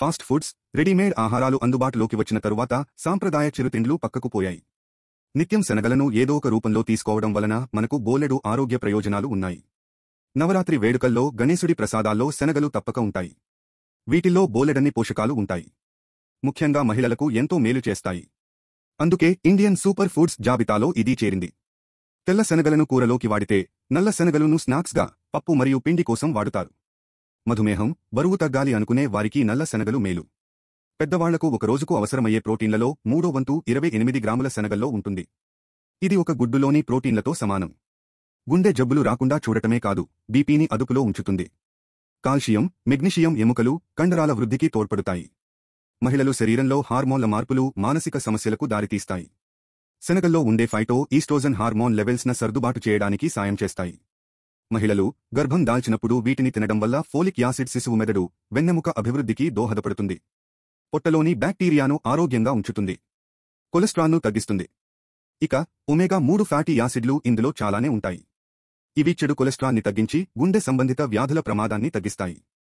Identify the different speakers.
Speaker 1: Fast foods, readymade ఆహారాలు అందుబాటులోకి వచ్చిన తరువాత సాంప్రదాయ చిరుతిండ్లు పక్కకు పోయాయి. నిత్యం శనగలను ఏదో ఒక రూపంలో తీసుకోవడం వలన మనకు బోలెడు ఆరోగ్య ప్రయోజనాలు ఉన్నాయి. నవరాత్రి వేడుకల్లో గణేశుడి ప్రసాదాల్లో శనగలు తప్పక ఉంటాయి. వీటిల్లో బోలెడన్ని పోషకాలు ఉంటాయి. ముఖ్యంగా మహిళలకు ఎంతో మేలు చేస్తాయి. అందుకే ఇండియన్ సూపర్ ఫుడ్స్ జాబితాలో ఇది చేరింది. తెల్ల శనగలను కూరలోకి వాడితే, నల్ల శనగలను స్నాక్స్గా, పప్పు మరియు పిండి కోసం వాడుతారు. మధుమేహం, బరువు తగ్గాలి అనుకునే వారికి నల్ల శనగలు మేలు. పెద్దవాళ్లకు ఒక రోజుకు అవసరమయ్యే ప్రోటీన్లలో 3/4 28 గ్రాముల శనగల్లో ఉంటుంది. ఇది ఒక గుడ్డులోని ప్రోటీన్లతో సమానం. గుండె జబ్బులు రాకుండా చూడటమే కాదు, బీపీని అదుపులో ఉంచుతుంది. కాల్షియం, మెగ్నీషియం ఎముకలు, కండరాల వృద్ధికి తోడ్పడుతాయి. మహిళలు శరీరంలో హార్మోన్ల మార్పులు మానసిక సమస్యలకు దారితీస్తాయి. శనగల్లో ఉండే ఫైటో ఈస్ట్రోజన్ హార్మోన్ లెవెల్స్న సర్దుబాటు చేయడానికి సాయం చేస్తాయి. మహిళలు గర్భం దాల్చినప్పుడు వీటిని తినడం వల్ల ఫోలిక్ యాసిడ్ శిశువు మెదడు, వెన్నెముక అభివృద్ధికి దోహదపడుతుంది. పొట్టలోని బ్యాక్టీరియాను ఆరోగ్యంగా ఉంచుతుంది. కొలెస్ట్రాల్ను తగ్గిస్తుంది. ఇక ఒమేగా-3 ఫ్యాటీ యాసిడ్లు ఇందులో చాలానే ఉంటాయి. ఇవి చెడు కొలెస్ట్రాల్ని తగ్గించి గుండె సంబంధిత వ్యాధుల ప్రమాదాన్ని తగ్గిస్తాయి.